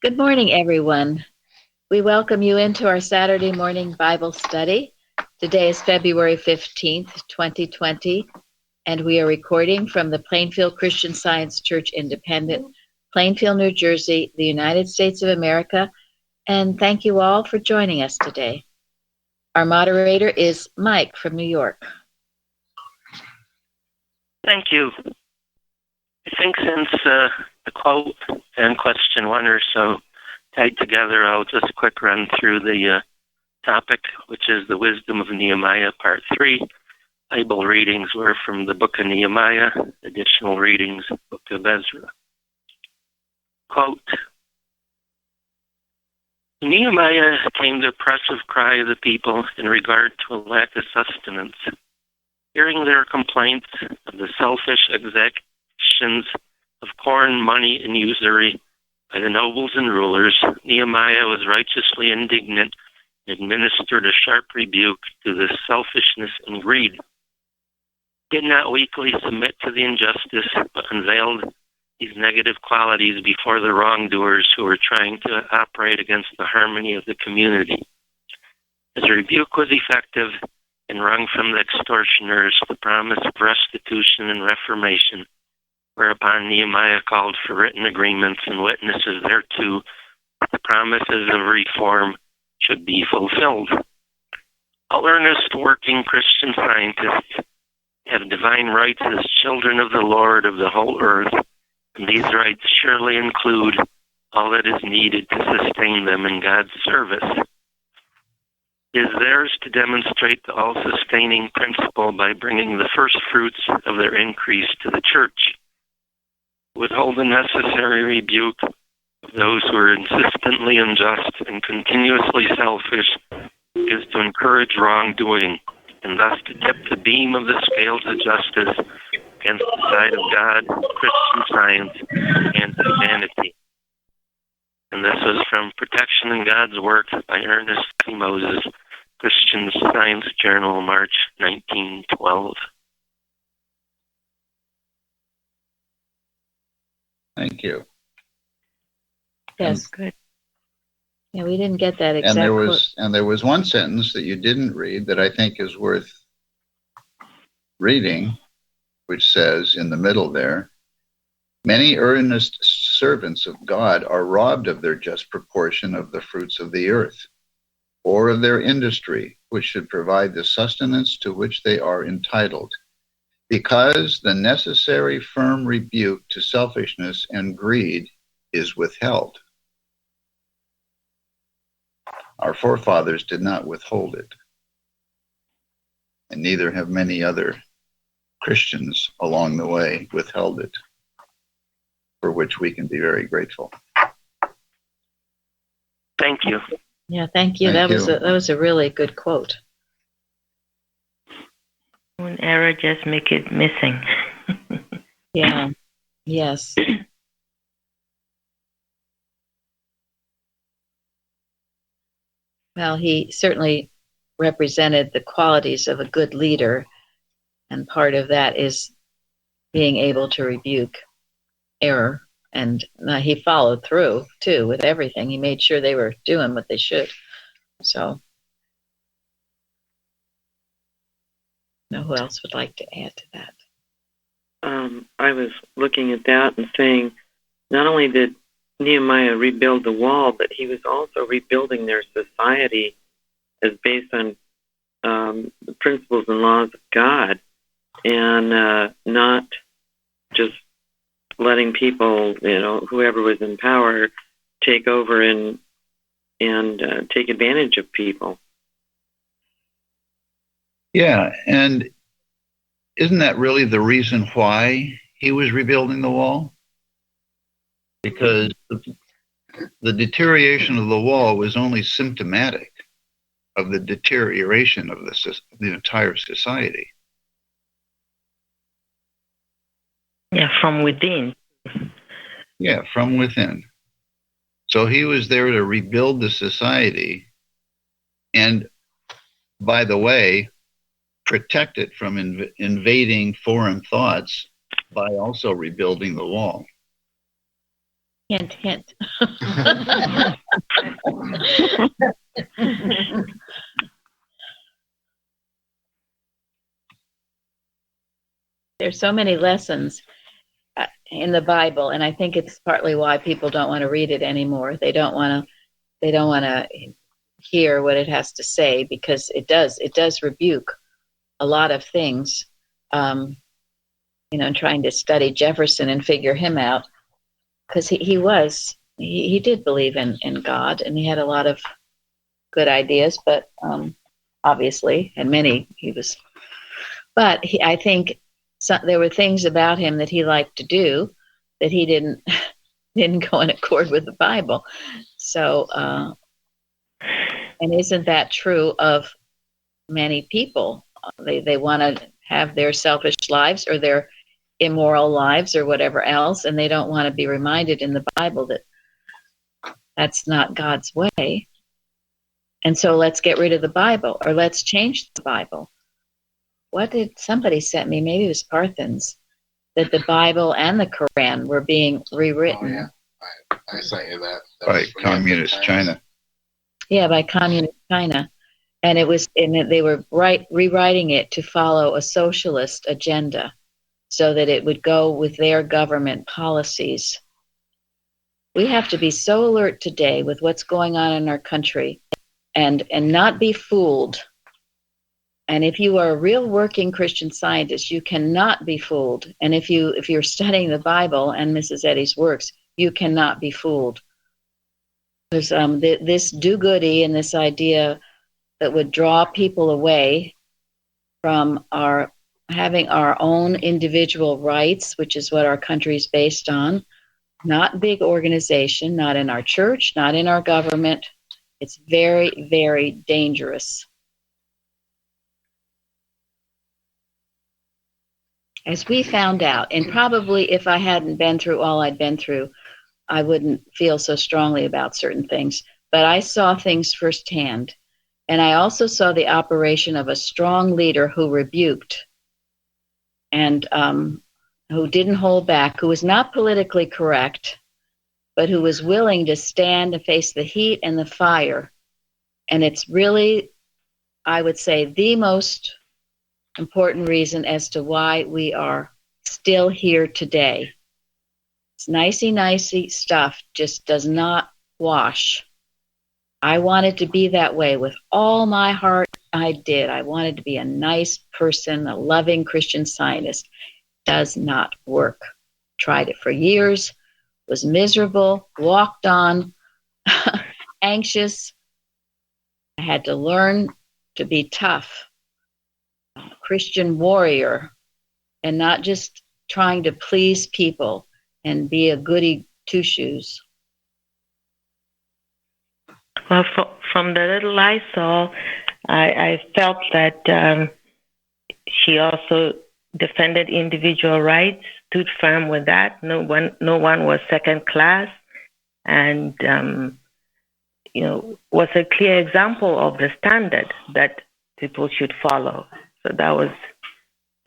Good morning, everyone. We welcome you into our Saturday morning Bible study. Today is February 15th, 2020, and we are recording from the Plainfield Christian Science Church Independent, Plainfield, New Jersey, the United States of America, and thank you all for joining us today. Our moderator is Mike from New York. Thank you. I think since the quote and question one are so tied together, I'll just quick run through the topic, which is the wisdom of Nehemiah, part 3. Bible readings were from the book of Nehemiah, additional readings, book of Ezra. Quote, Nehemiah came the oppressive cry of the people in regard to a lack of sustenance. Hearing their complaints of the selfish exactions of corn, money, and usury by the nobles and rulers, Nehemiah was righteously indignant and administered a sharp rebuke to this selfishness and greed. He did not weakly submit to the injustice, but unveiled these negative qualities before the wrongdoers who were trying to operate against the harmony of the community. His rebuke was effective and wrung from the extortioners the promise of restitution and reformation, whereupon Nehemiah called for written agreements and witnesses thereto that the promises of reform should be fulfilled. All earnest working Christian scientists have divine rights as children of the Lord of the whole earth, and these rights surely include all that is needed to sustain them in God's service. It is theirs to demonstrate the all-sustaining principle by bringing the first fruits of their increase to the church. Withhold the necessary rebuke of those who are insistently unjust and continuously selfish is to encourage wrongdoing and thus to tip the beam of the scales of justice against the side of God, Christian Science, and humanity. And this was from Protection in God's Work by Ernest C. Moses, Christian Science Journal, March 1912. Thank you. Yes, good. Yeah, we didn't get that exact And there was one sentence that you didn't read that I think is worth reading, which says in the middle there, many earnest servants of God are robbed of their just proportion of the fruits of the earth, or of their industry, which should provide the sustenance to which they are entitled, because the necessary firm rebuke to selfishness and greed is withheld. Our forefathers did not withhold it, and neither have many other Christians along the way withheld it, for which we can be very grateful. Thank you. Yeah, thank you. That was a really good quote. One error just make it missing. Yeah. Yes. Well, he certainly represented the qualities of a good leader, and part of that is being able to rebuke error. And he followed through, too, with everything. He made sure they were doing what they should. So, now who else would like to add to that? I was looking at that and saying, not only did Nehemiah rebuild the wall, but he was also rebuilding their society as based on the principles and laws of God, and not just letting people, whoever was in power, take over and take advantage of people. Yeah, and isn't that really the reason why he was rebuilding the wall? Because the deterioration of the wall was only symptomatic of the deterioration of the entire society. Yeah, from within. Yeah, from within. So he was there to rebuild the society and, by the way, protect it from invading foreign thoughts by also rebuilding the wall. Hint, hint. There's so many lessons in the Bible, and I think it's partly why people don't want to read it anymore. They don't want to hear what it has to say, because it does rebuke a lot of things. Trying to study Jefferson and figure him out, because he did believe in God, and he had a lot of good ideas, but obviously, and many I think there were things about him that he liked to do that he didn't go in accord with the Bible. So, and isn't that true of many people? They want to have their selfish lives or their immoral lives or whatever else, and they don't want to be reminded in the Bible that that's not God's way. And so let's get rid of the Bible, or let's change the Bible. What did somebody sent me? Maybe it was Parthens, that the Bible and the Quran were being rewritten. Oh, yeah. I sent you that. By communist China. Yeah, by communist China. And they were rewriting it to follow a socialist agenda so that it would go with their government policies. We have to be so alert today with what's going on in our country and not be fooled. And if you are a real working Christian Scientist, you cannot be fooled. And if you're studying the Bible and Mrs. Eddy's works, you cannot be fooled. Because this do-goody and this idea that would draw people away from having our own individual rights, which is what our country is based on, not big organization, not in our church, not in our government. It's very, very dangerous. As we found out, and probably if I hadn't been through all I'd been through, I wouldn't feel so strongly about certain things. But I saw things firsthand. And I also saw the operation of a strong leader who rebuked and who didn't hold back, who was not politically correct, but who was willing to stand and face the heat and the fire. And it's really, I would say, the most important reason as to why we are still here today. It's nicey stuff, just does not wash. I wanted to be that way with all my heart. I did. I wanted to be a nice person, a loving Christian Scientist. Does not work. Tried it for years, was miserable, walked on, anxious. I had to learn to be tough, a Christian warrior, and not just trying to please people and be a goody two-shoes. Well, from the little I saw, I felt that she also defended individual rights, stood firm with that. No one was second class, and was a clear example of the standard that people should follow. So that was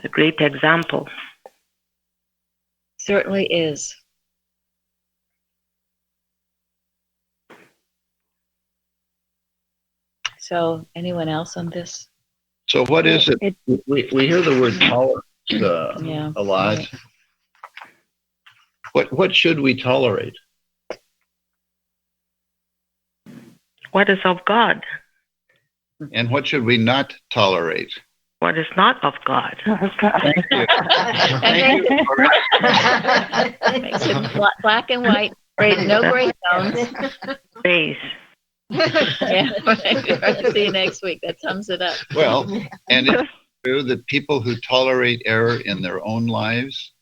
a great example. Certainly is. So, anyone else on this? So, what is it? We hear the word tolerance a lot. What should we tolerate? What is of God? And what should we not tolerate? What is not of God? Thank you. Thank you. Makes it black and white. No gray zones. Space. Yeah, see you next week. That sums it up. Well, and it's true that people who tolerate error in their own lives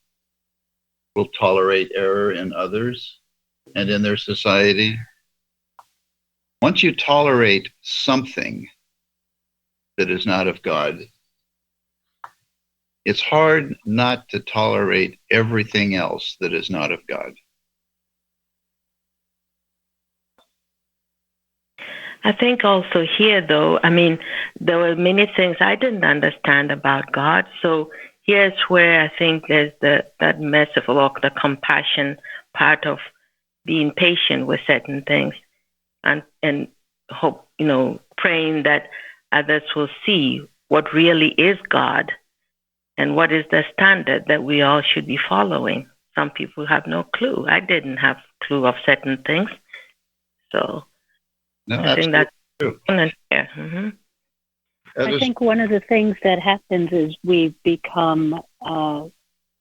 will tolerate error in others and in their society. Once you tolerate something that is not of God, it's hard not to tolerate everything else that is not of God. I think also here, though, there were many things I didn't understand about God. So here's where I think there's that merciful or the compassion part of being patient with certain things, and hope, praying that others will see what really is God and what is the standard that we all should be following. Some people have no clue. I didn't have clue of certain things. So I think that's true. Yeah. Mm-hmm. I think one of the things that happens is we become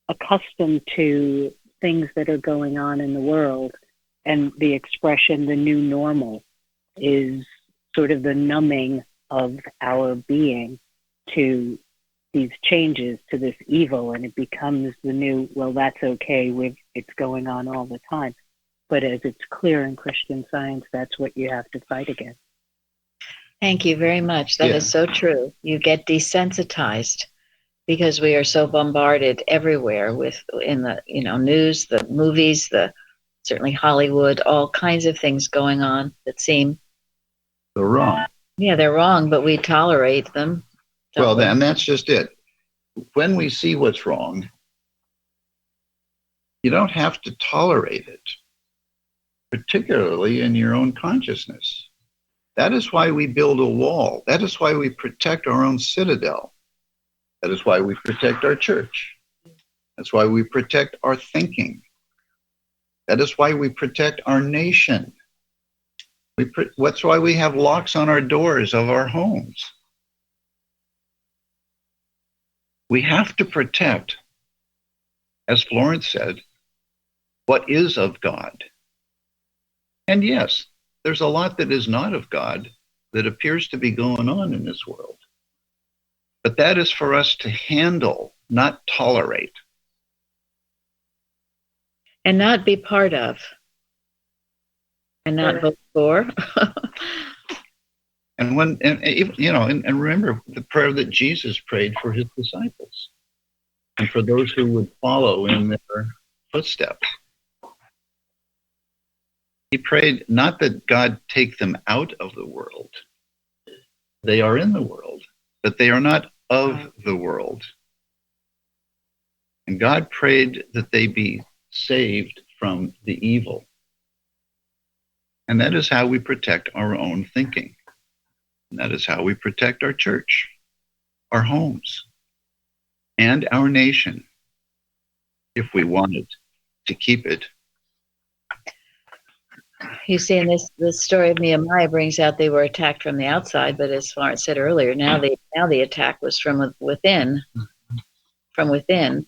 accustomed to things that are going on in the world, and the expression "the new normal" is sort of the numbing of our being to these changes, to this evil, and it becomes the new, well, that's okay, it's going on all the time. But as it's clear in Christian Science, that's what you have to fight against. Thank you very much. That is so true. You get desensitized because we are so bombarded everywhere in the news, the movies, certainly Hollywood, all kinds of things going on that seem they're wrong. Yeah, they're wrong, but we tolerate them. Well, then that's just it. When we see what's wrong, you don't have to tolerate it, particularly in your own consciousness. That is why we build a wall. That is why we protect our own citadel. That is why we protect our church. That's why we protect our thinking. That is why we protect our nation. That's why we have locks on our doors of our homes. We have to protect, as Florence said, what is of God. And yes, there's a lot that is not of God that appears to be going on in this world. But that is for us to handle, not tolerate. And not be part of. And not vote for. And remember the prayer that Jesus prayed for his disciples and for those who would follow in their footsteps. He prayed not that God take them out of the world. They are in the world, but they are not of the world. And God prayed that they be saved from the evil. And that is how we protect our own thinking. And that is how we protect our church, our homes, and our nation, if we wanted to keep it. You see, in this story of Nehemiah brings out they were attacked from the outside, but as Florence said earlier, now the attack was from within. From within.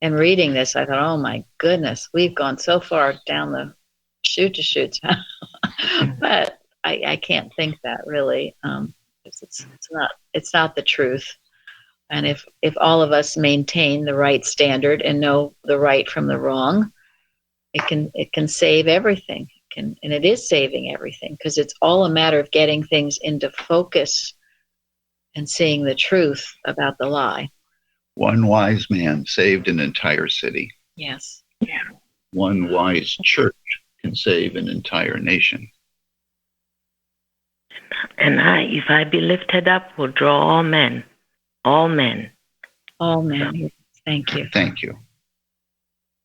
And reading this, I thought, oh my goodness, we've gone so far down the chute. But I can't think that really. It's not the truth. And if all of us maintain the right standard and know the right from the wrong, it can save everything. And it is saving everything, because it's all a matter of getting things into focus and seeing the truth about the lie. One wise man saved an entire city. Yes. Yeah. One wise church can save an entire nation. And if I be lifted up, will draw all men. All men. All men. Thank you. Thank you.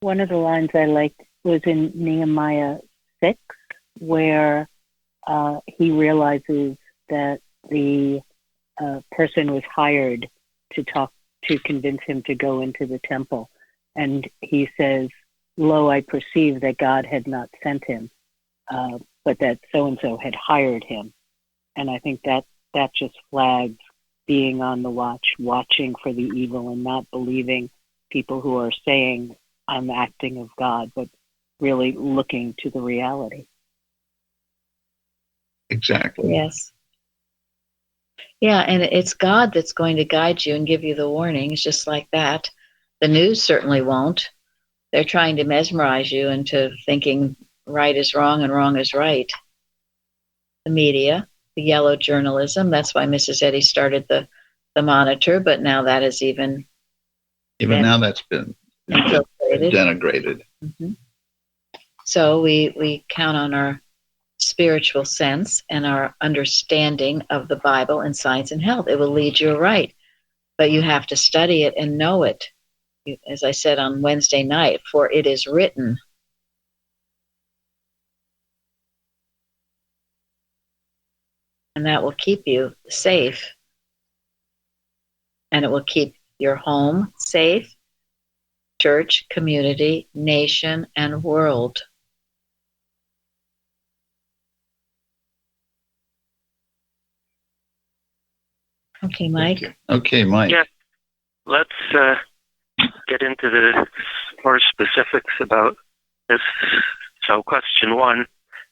One of the lines I liked was in Nehemiah 6, where he realizes that the person was hired to convince him to go into the temple. And he says, "Lo, I perceive that God had not sent him, but that so-and-so had hired him." And I think that just flags being on the watch, watching for the evil and not believing people who are saying, "I'm acting of God," but really looking to the reality. Exactly. Yes. Yeah, and it's God that's going to guide you and give you the warnings, just like that. The news certainly won't. They're trying to mesmerize you into thinking right is wrong and wrong is right. The media, the yellow journalism, that's why Mrs. Eddy started the Monitor, but now that is even now that's been denigrated. Mm-hmm. So we count on our spiritual sense and our understanding of the Bible and science and health. It will lead you right, but you have to study it and know it. As I said on Wednesday night, for it is written, and that will keep you safe. And it will keep your home safe, church, community, nation, and world. Okay, Mike. Okay, Mike. Yeah, let's get into the more specifics about this. So, question 1,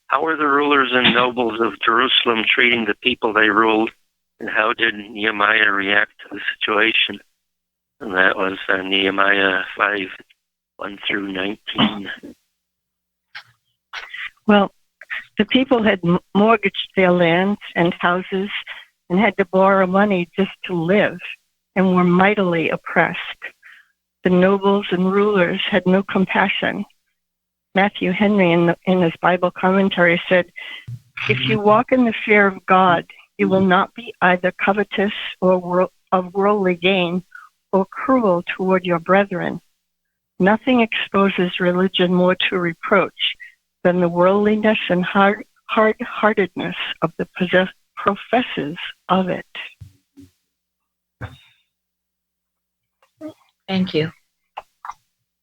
how were the rulers and nobles of Jerusalem treating the people they ruled, and how did Nehemiah react to the situation? And that was Nehemiah 5, 1 through 19. Well, the people had mortgaged their lands and houses and had to borrow money just to live and were mightily oppressed. The nobles and rulers had no compassion. Matthew Henry in his Bible commentary said, if you walk in the fear of God, you will not be either covetous or of worldly gain or cruel toward your brethren. Nothing exposes religion more to reproach than the worldliness and hard-heartedness of the professors of it. Thank you.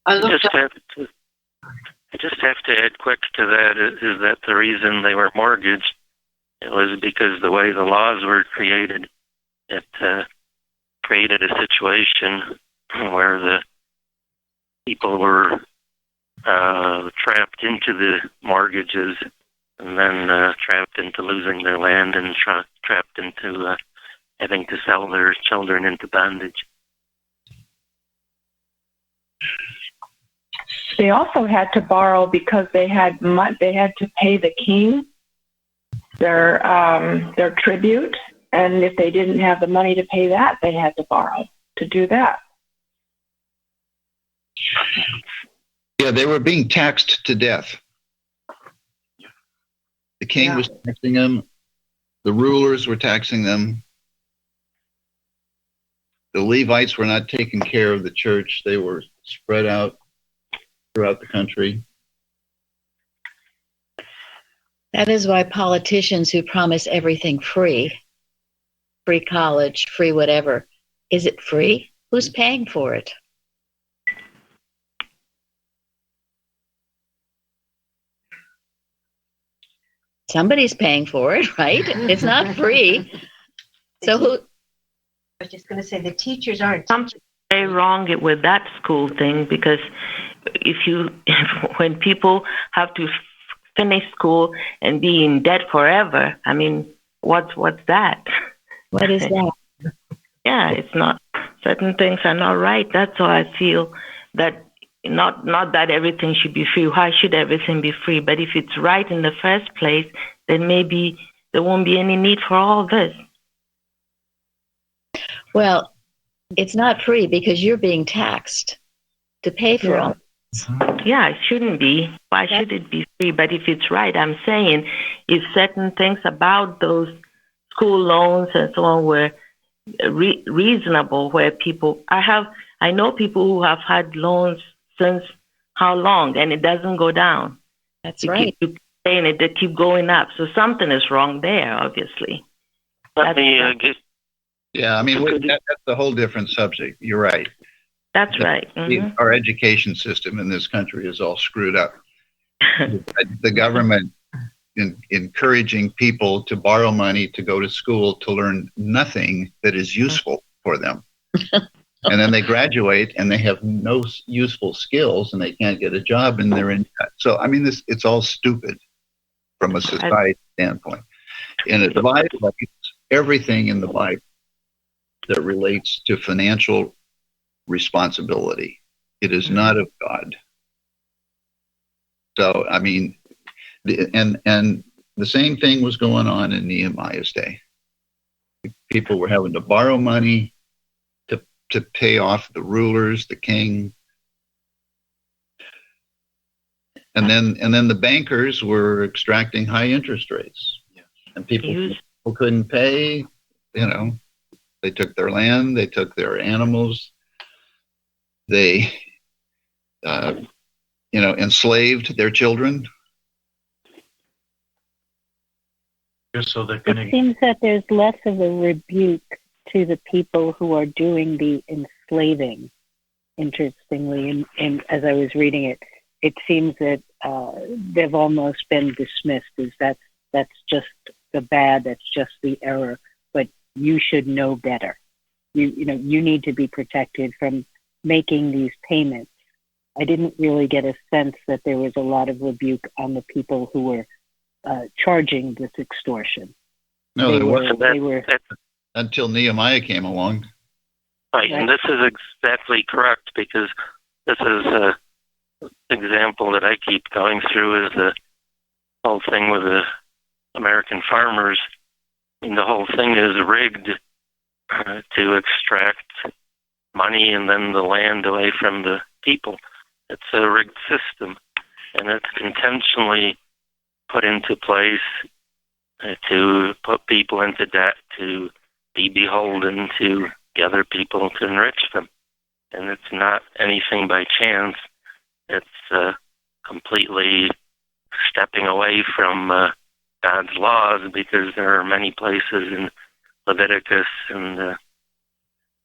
I just have to add quick to that is that the reason they were mortgaged, it was because the way the laws were created, it created a situation where the people were trapped into the mortgages and then trapped into losing their land and trapped into having to sell their children into bondage. They also had to borrow because they had to pay the king their tribute, and if they didn't have the money to pay that, they had to borrow to do that. Yeah, they were being taxed to death. The king was taxing them. The rulers were taxing them. The Levites were not taking care of the church. They were spread out throughout the country. That is why politicians who promise everything free college, free whatever, is it free? Who's paying for it? Somebody's paying for it, right? It's not free. So who? I was just going to say the teachers aren't. Something very wrong with that school thing, because when people have to finish school and be in debt forever, I mean, what's that? What is that? Yeah, it's not. Certain things are not right. That's why I feel that not that everything should be free. Why should everything be free? But if it's right in the first place, then maybe there won't be any need for all this. Well, it's not free because you're being taxed to pay for all. Yeah, it shouldn't be. Why should it be free? But if it's right, I'm saying if certain things about those school loans and so on were reasonable, where people, I know people who have had loans since how long, and it doesn't go down. That's right. You keep saying it, they keep going up. So something is wrong there, obviously. Yeah, I mean, that's a whole different subject. You're right. That's right. Mm-hmm. Our education system in this country is all screwed up. The government encouraging people to borrow money to go to school to learn nothing that is useful for them. And then they graduate and they have no useful skills and they can't get a job and they're in debt. So, I mean, it's all stupid from a society standpoint. And it violates everything in the Bible that relates to financial responsibility. It is not of God. So, I mean, and the same thing was going on in Nehemiah's day. People were having to borrow money to pay off the rulers, the king. And then the bankers were extracting high interest rates. And people couldn't pay, they took their land, they took their animals, they enslaved their children. Just so they're It going to. seems that there's less of a rebuke to the people who are doing the enslaving, interestingly. And as I was reading it, it seems that they've almost been dismissed as that's just the bad, that's just the error, but you should know better. You need to be protected from making these payments. I didn't really get a sense that there was a lot of rebuke on the people who were charging this extortion. No, there wasn't. They were Until Nehemiah came along. Right, and this is exactly correct, because this is an example that I keep going through, is the whole thing with the American farmers. I mean, the whole thing is rigged to extract money and then the land away from the people. It's a rigged system, and it's intentionally put into place to put people into debt, to be beholden to the other people, to enrich them. And it's not anything by chance. It's completely stepping away from God's laws, because there are many places in Leviticus and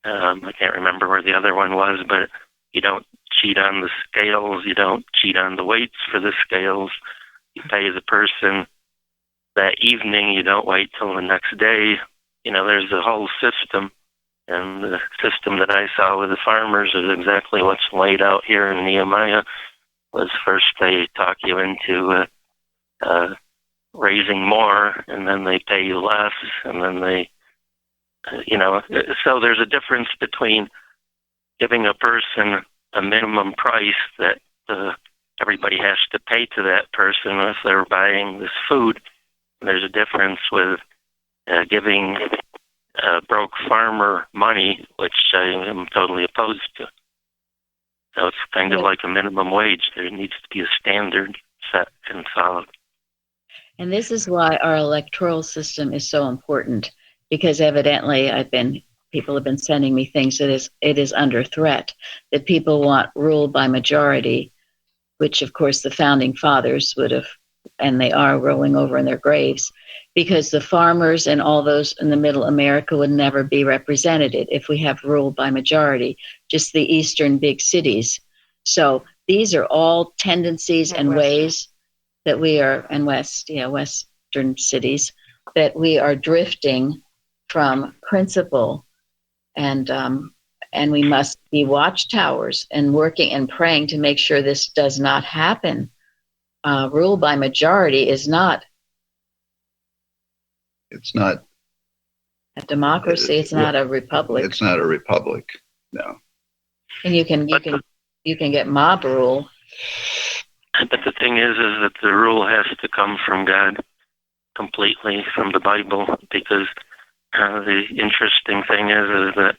I can't remember where the other one was, but you don't cheat on the scales, you don't cheat on the weights for the scales. You pay the person that evening, you don't wait till the next day. There's a whole system, and the system that I saw with the farmers is exactly what's laid out here in Nehemiah. Was first they talk you into raising more, and then they pay you less, and then they, so there's a difference between giving a person a minimum price that everybody has to pay to that person if they're buying this food. There's a difference with giving a broke farmer money, which I am totally opposed to. So it's kind of like a minimum wage. There needs to be a standard set and solid. And this is why our electoral system is so important, because evidently people have been sending me things that it is under threat, that people want rule by majority, which of course the founding fathers would have, and they are rolling over in their graves, because the farmers and all those in the middle America would never be represented if we have rule by majority, just the eastern big cities. So these are all tendencies and ways that we are, and western cities, that we are drifting from principle, and we must be watchtowers and working and praying to make sure this does not happen. Rule by majority is not. It's not a democracy. It's not a republic. It's not a republic. No. And you can get mob rule. But the thing is that the rule has to come from God, completely from the Bible, because the interesting thing is that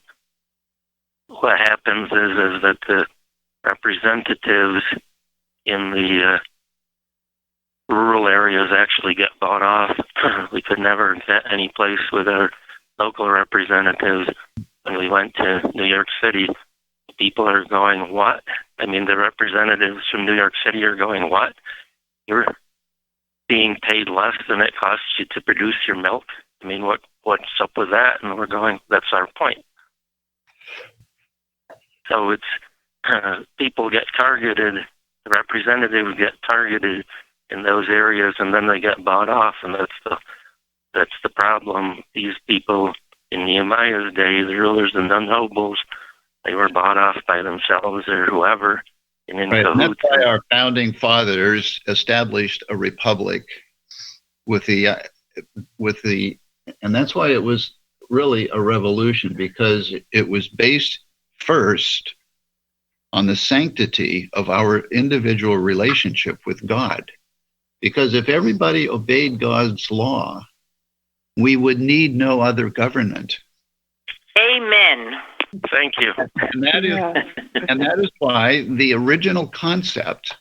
what happens is that the representatives in the rural areas actually get bought off. We could never get any place with our local representatives. When we went to New York City, people are going, what? I mean, the representatives from New York City are going, what? You're being paid less than it costs you to produce your milk? I mean, what's up with that? And we're going, that's our point. So it's people get targeted, the representatives get targeted in those areas, and then they get bought off, and that's the problem. These people in Nehemiah's day, the rulers and the nobles, they were bought off by themselves or whoever. And that's why our founding fathers established a republic and that's why it was really a revolution, because it was based first on the sanctity of our individual relationship with God. Because if everybody obeyed God's law, we would need no other government. Amen. Thank you. And that is why the original concept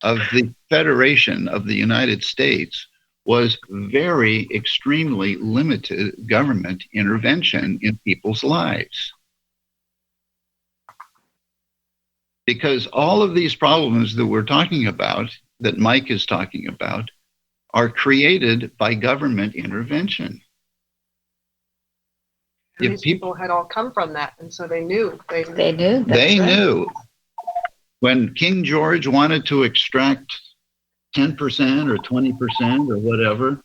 of the Federation of the United States was very extremely limited government intervention in people's lives. Because all of these problems that we're talking about, that Mike is talking about, are created by government intervention. These people had all come from that, and so they knew. They knew. They knew. When King George wanted to extract 10% or 20% or whatever,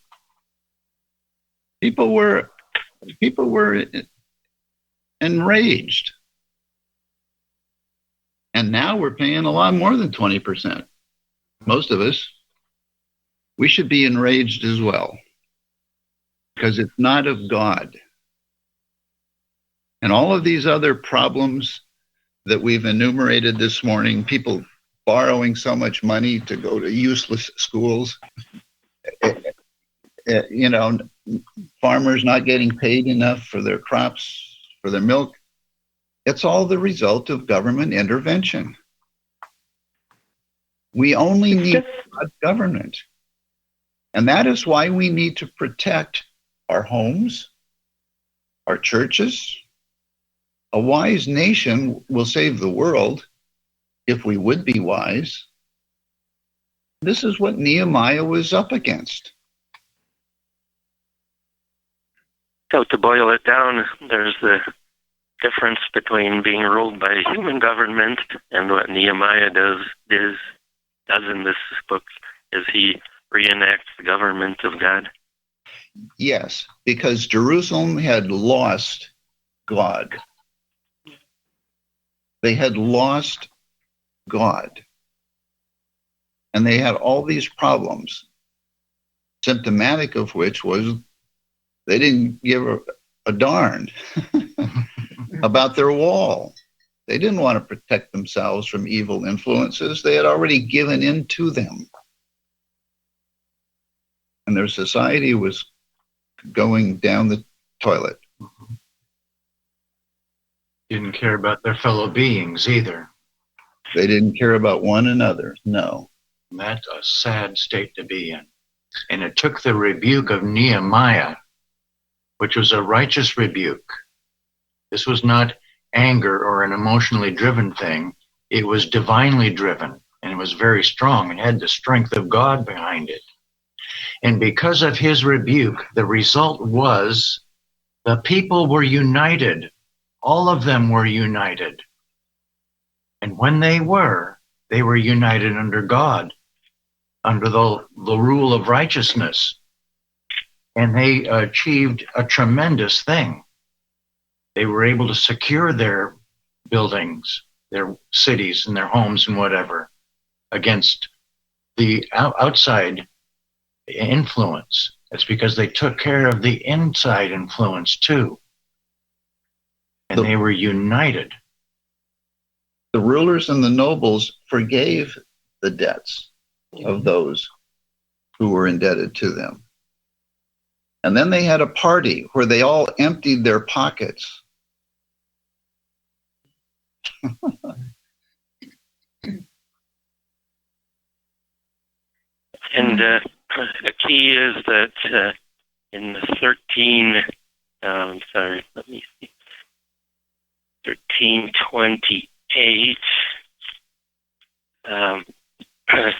people were enraged. And now we're paying a lot more than 20%. Most of us. We should be enraged as well, because it's not of God. And all of these other problems that we've enumerated this morning, people borrowing so much money to go to useless schools, farmers not getting paid enough for their crops, for their milk, it's all the result of government intervention. We only need God's government. And that is why we need to protect our homes, our churches. A wise nation will save the world if we would be wise. This is what Nehemiah was up against. So to boil it down, there's the difference between being ruled by a human government and what Nehemiah does in this book is he reenacts the government of God. Yes, because Jerusalem had lost God. They had lost God. And they had all these problems, symptomatic of which was they didn't give a darn about their wall. They didn't want to protect themselves from evil influences. They had already given in to them. And their society was going down the toilet. Didn't care about their fellow beings either. They didn't care about one another, no. And that's a sad state to be in. And it took the rebuke of Nehemiah, which was a righteous rebuke. This was not anger or an emotionally driven thing. It was divinely driven, and it was very strong and had the strength of God behind it. And because of his rebuke, the result was the people were united. All of them were united. And when they were united under God, under the rule of righteousness. And they achieved a tremendous thing. They were able to secure their buildings, their cities and their homes and whatever against the outside influence. It's because they took care of the inside influence too. And they were united. The rulers and the nobles forgave the debts of those who were indebted to them. And then they had a party where they all emptied their pockets. And the key is that in the 1328,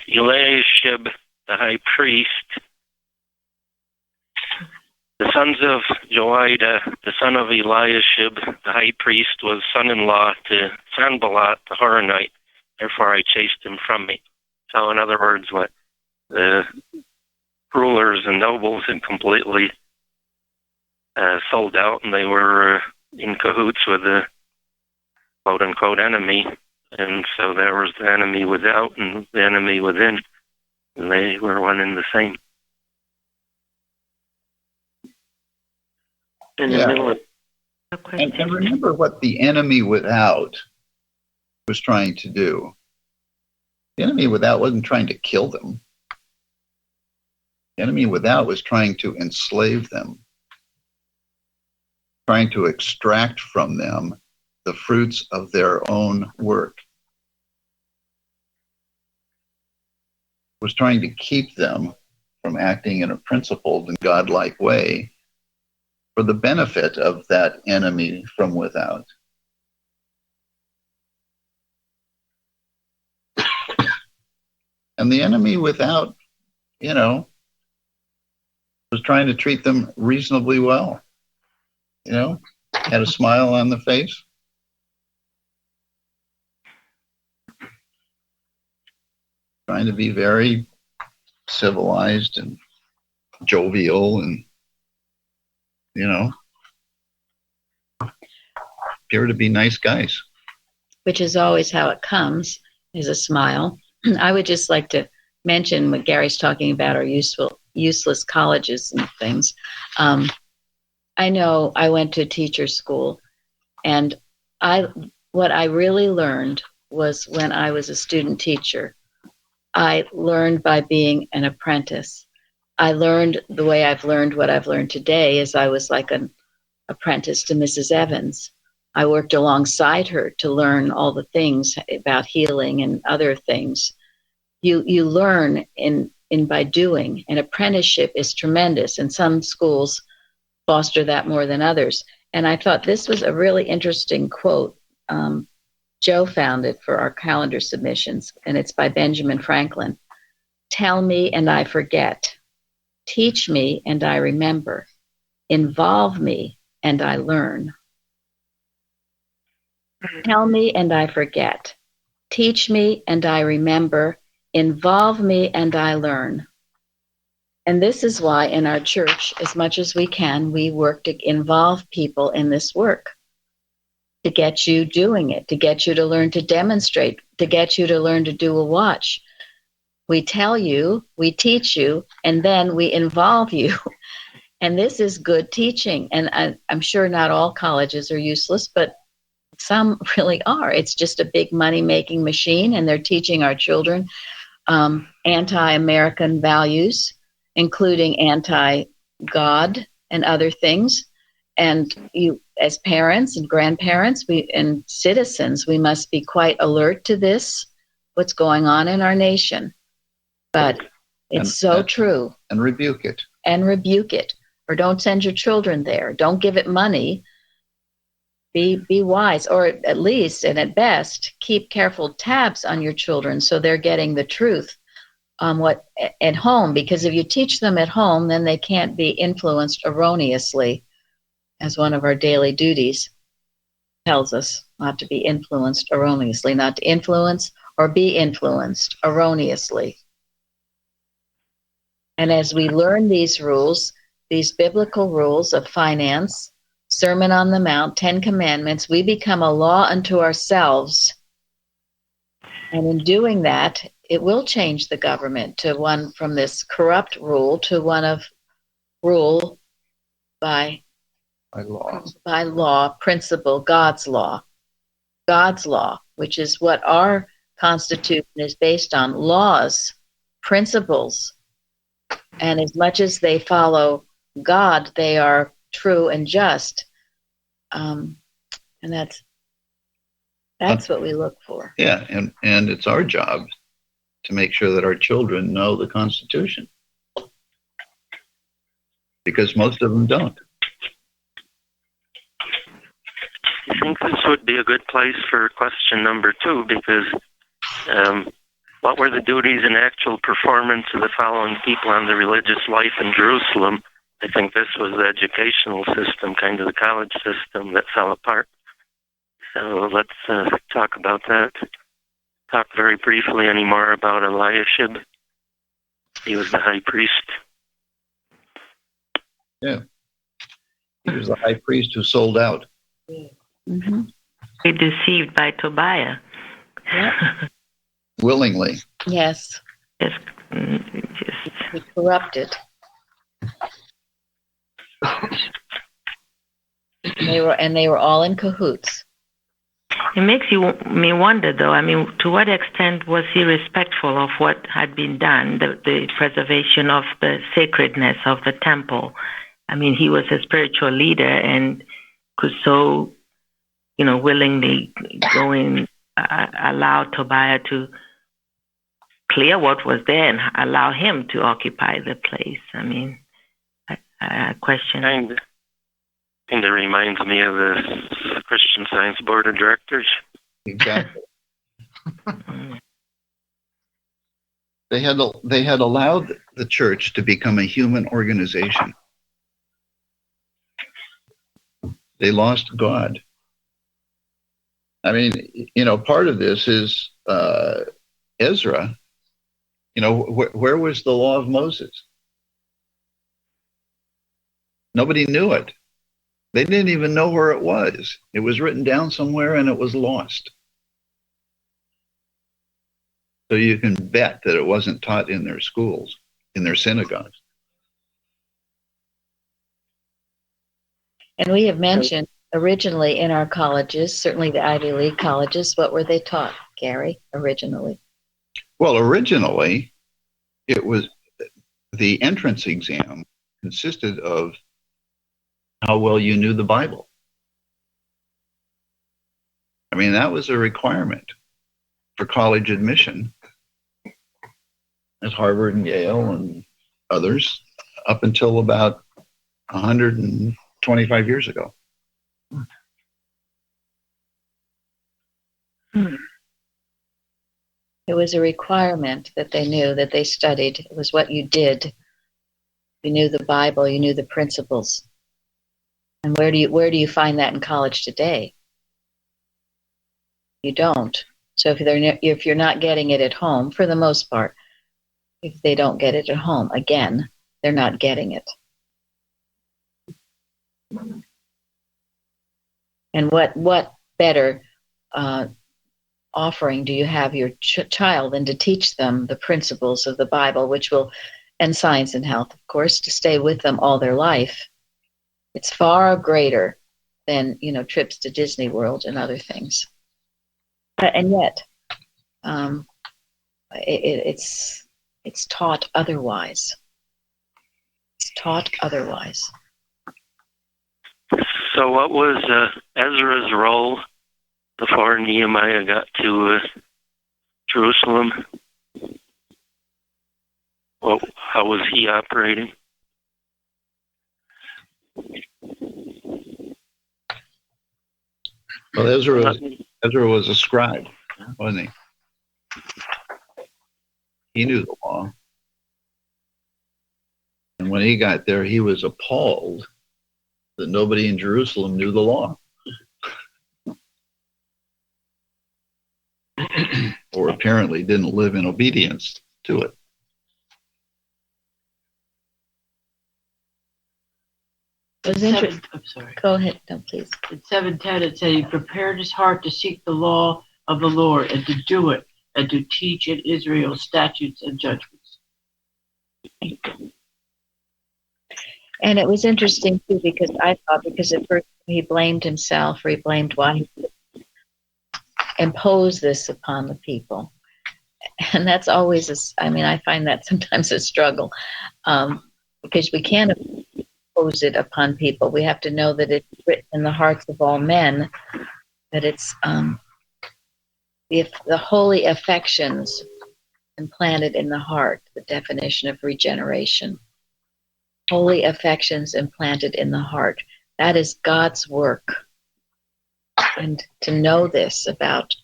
Eliashib, the high priest, the sons of Joiada, the son of Eliashib, the high priest, was son-in-law to Sanballat, the Horonite. Therefore I chased him from me. So in other words, what the rulers and nobles had completely sold out, and they were in cahoots with the quote-unquote enemy. And so there was the enemy without and the enemy within. And they were one and the same. In the middle of and remember what the enemy without was trying to do. The enemy without wasn't trying to kill them. The enemy without was trying to enslave them, trying to extract from them the fruits of their own work. Was trying to keep them from acting in a principled and godlike way for the benefit of that enemy from without. And the enemy without, was trying to treat them reasonably well. You know, had a smile on the face. Trying to be very civilized and jovial and, you know, appear to be nice guys. Which is always how it comes, is a smile. I would just like to mention what Gary's talking about, our useless colleges and things. I know I went to teacher school, and what I really learned was when I was a student teacher. I learned by being an apprentice. I learned the way I've learned what I've learned today is I was like an apprentice to Mrs. Evans. I worked alongside her to learn all the things about healing and other things. You learn in by doing. An apprenticeship is tremendous, and some schools foster that more than others. And I thought this was a really interesting quote. Joe found it for our calendar submissions, and it's by Benjamin Franklin. Tell me and I forget. Teach me and I remember. Involve me and I learn. Tell me and I forget. Teach me and I remember. Involve me and I learn. And this is why in our church, as much as we can, we work to involve people in this work, to get you doing it, to get you to learn to demonstrate, to get you to learn to do a watch. We tell you, we teach you, and then we involve you. And this is good teaching. And I'm sure not all colleges are useless, but some really are. It's just a big money-making machine, and they're teaching our children anti-American values, including anti-God and other things. And you, as parents and grandparents and citizens, we must be quite alert to this, what's going on in our nation. But it's true. And rebuke it. And rebuke it. Or don't send your children there. Don't give it money. Be wise, or at least and at best, keep careful tabs on your children so they're getting the truth on what at home. Because if you teach them at home, then they can't be influenced erroneously, as one of our daily duties tells us, not to be influenced erroneously, not to influence or be influenced erroneously. And as we learn these rules, these biblical rules of finance, Sermon on the Mount, 10 Commandments, we become a law unto ourselves. And in doing that, it will change the government to one from this corrupt rule to one of rule by law, principle, God's law, which is what our Constitution is based on, laws, principles. And as much as they follow God, they are true and just. And that's what we look for. Yeah, and it's our job to make sure that our children know the Constitution. Because most of them don't. I think this would be a good place for question number 2, because what were the duties and actual performance of the following people on the religious life in Jerusalem? I think this was the educational system, kind of the college system that fell apart. So let's talk about that. Talk very briefly anymore about Eliashib. He was the high priest. Yeah. He was the high priest who sold out. Mm-hmm. He deceived by Tobiah. Yeah. Willingly. Yes. Just He corrupted. They were all in cahoots. It makes me wonder, though. I mean, to what extent was he respectful of what had been done, the preservation of the sacredness of the temple? I mean, he was a spiritual leader and could so, willingly go in, allow Tobiah to clear what was there and allow him to occupy the place. I mean, I question. Kind of reminds me of the Christian Science Board of Directors. Exactly. They had allowed the church to become a human organization. They lost God. I mean, part of this is Ezra. Where was the law of Moses? Nobody knew it. They didn't even know where it was. It was written down somewhere and it was lost. So you can bet that it wasn't taught in their schools, in their synagogues. And we have mentioned originally in our colleges, certainly the Ivy League colleges, what were they taught, Gary, originally? Well, originally, it was the entrance exam consisted of how well you knew the Bible. I mean, that was a requirement for college admission at Harvard and Yale and others up until about 125 years ago. It was a requirement that they knew, that they studied. It was what you did. You knew the Bible, you knew the principles. And where do you find that in college today? You don't. So if you're not getting it at home, for the most part, if they don't get it at home, again, they're not getting it. And what better offering do you have your child than to teach them the principles of the Bible, and science and health, of course, to stay with them all their life. It's far greater than, trips to Disney World and other things. And yet, it's taught otherwise. It's taught otherwise. So what was Ezra's role before Nehemiah got to Jerusalem? Well, how was he operating? Well, Ezra was a scribe, wasn't he? He knew the law. And when he got there, he was appalled that nobody in Jerusalem knew the law. Or apparently didn't live in obedience to it. I'm sorry. Go ahead, no, please. In 7:10, it said he prepared his heart to seek the law of the Lord and to do it and to teach in Israel statutes and judgments. And it was interesting too because at first he blamed himself, or he blamed why he imposed this upon the people, and that's always I find that sometimes a struggle because we can't impose it upon people. We have to know that it's written in the hearts of all men, that it's the holy affections implanted in the heart, the definition of regeneration. Holy affections implanted in the heart. That is God's work. And to know this about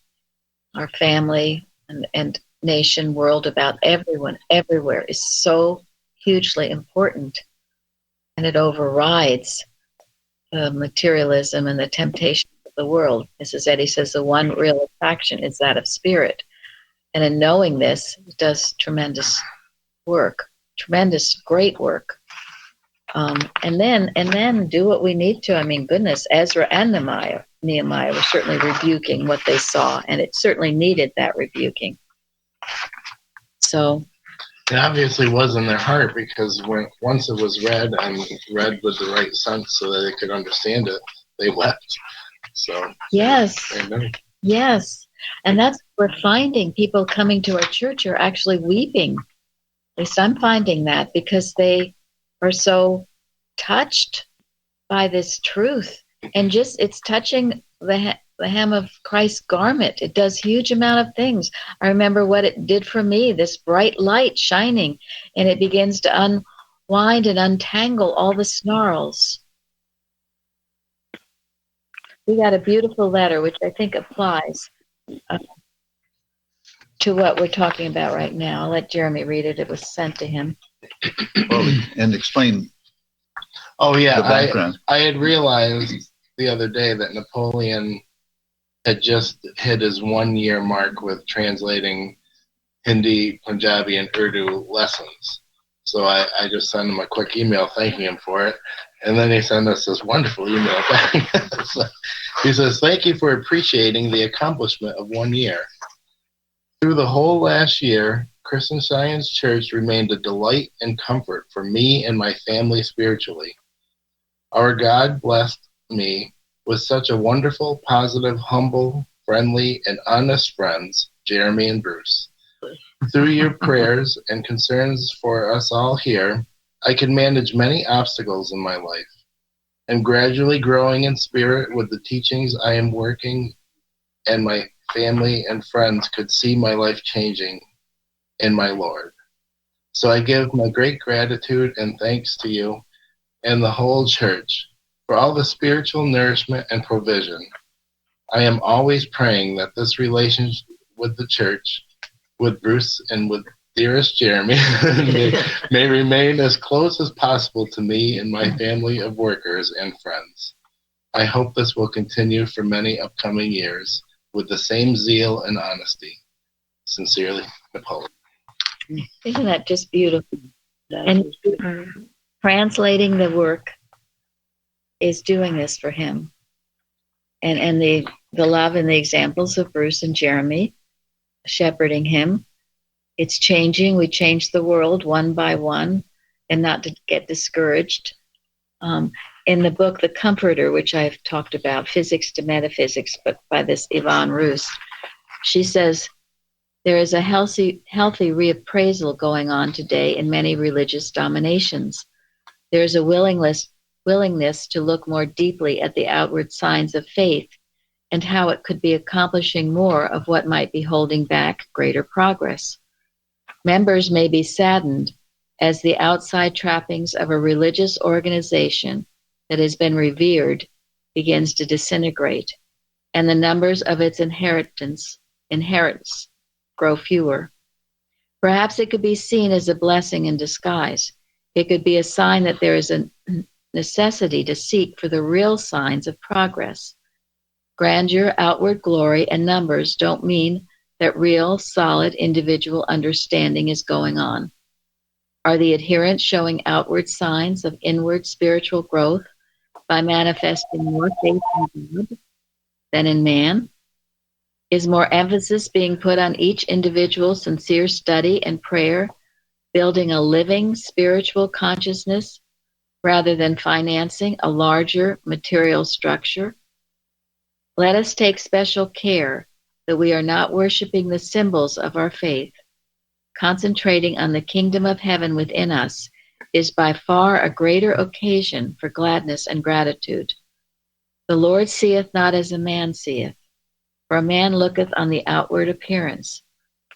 our family and nation, world, about everyone, everywhere is so hugely important. And it overrides the materialism and the temptation of the world. Mrs. Eddy says the one real attraction is that of spirit. And in knowing this, it does tremendous work, tremendous, great work. And then do what we need to. I mean, goodness, Ezra and Nehemiah were certainly rebuking what they saw, and it certainly needed that rebuking. So it obviously was in their heart, because once it was read and read with the right sense so that they could understand it, they wept. So yes, yes, and that's what we're finding. People coming to our church are actually weeping. At least I'm finding that, because they are so touched by this truth, and just it's touching the hem of Christ's garment. It does huge amount of things. I remember what it did for me, this bright light shining, and it begins to unwind and untangle all the snarls. We got a beautiful letter, which I think applies. to what we're talking about right now. I'll let Jeremy read it. It was sent to him. Well, and explain. Oh yeah, the background. I had realized the other day that Napoleon had just hit his 1 year mark with translating Hindi, Punjabi, and Urdu lessons. So I just sent him a quick email thanking him for it. And then he sent us this wonderful email back. So he says, "Thank you for appreciating the accomplishment of 1 year. Through the whole last year, Christian Science Church remained a delight and comfort for me and my family spiritually. Our God blessed me with such a wonderful, positive, humble, friendly, and honest friends, Jeremy and Bruce. Through your prayers and concerns for us all here, I can manage many obstacles in my life. And gradually growing in spirit with the teachings I am working, and my family and friends could see my life changing in my Lord. So I give my great gratitude and thanks to you and the whole church for all the spiritual nourishment and provision. I am always praying that this relationship with the church, with Bruce and with dearest Jeremy, may remain as close as possible to me and my family of workers and friends. I hope this will continue for many upcoming years with the same zeal and honesty. Sincerely, Napoleon." Isn't that just beautiful? And translating the work is doing this for him. And the love and the examples of Bruce and Jeremy shepherding him. It's changing. We change the world one by one, and not to get discouraged. In the book, The Comforter, which I've talked about, Physics to Metaphysics, but by this Yvonne Roos, she says, there is a healthy reappraisal going on today in many religious dominations. There is a willingness to look more deeply at the outward signs of faith and how it could be accomplishing more of what might be holding back greater progress. Members may be saddened as the outside trappings of a religious organization that has been revered begins to disintegrate, and the numbers of its inheritants grow fewer. Perhaps it could be seen as a blessing in disguise. It could be a sign that there is a necessity to seek for the real signs of progress. Grandeur, outward glory, and numbers don't mean that real, solid individual understanding is going on. Are the adherents showing outward signs of inward spiritual growth by manifesting more faith in God than in man? Is more emphasis being put on each individual's sincere study and prayer, building a living spiritual consciousness rather than financing a larger material structure? Let us take special care that we are not worshiping the symbols of our faith. Concentrating on the kingdom of heaven within us is by far a greater occasion for gladness and gratitude. The Lord seeth not as a man seeth, for a man looketh on the outward appearance,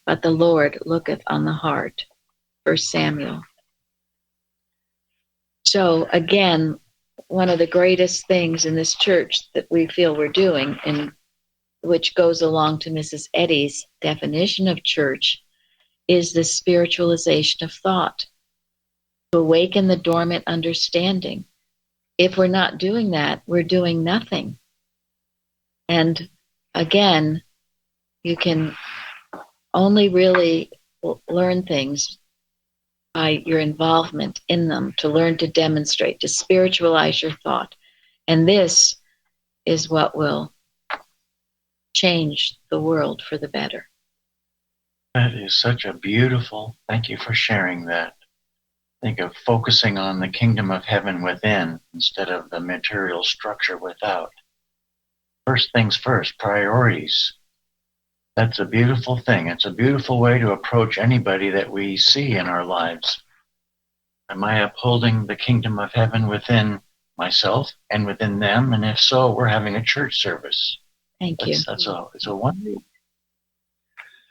but the Lord looketh on the heart. 1 Samuel. So again, one of the greatest things in this church that we feel we're doing, and which goes along to Mrs. Eddy's definition of church, is the spiritualization of thought, to awaken the dormant understanding. If we're not doing that, we're doing nothing. And again, you can only really learn things by your involvement in them, to learn to demonstrate, to spiritualize your thought. And this is what will change the world for the better. That is such a beautiful, thank you for sharing that. Think of focusing on the kingdom of heaven within instead of the material structure without. First things first, priorities. That's a beautiful thing. It's a beautiful way to approach anybody that we see in our lives. Am I upholding the kingdom of heaven within myself and within them? And if so, we're having a church service. Thank you. It's a wonderful.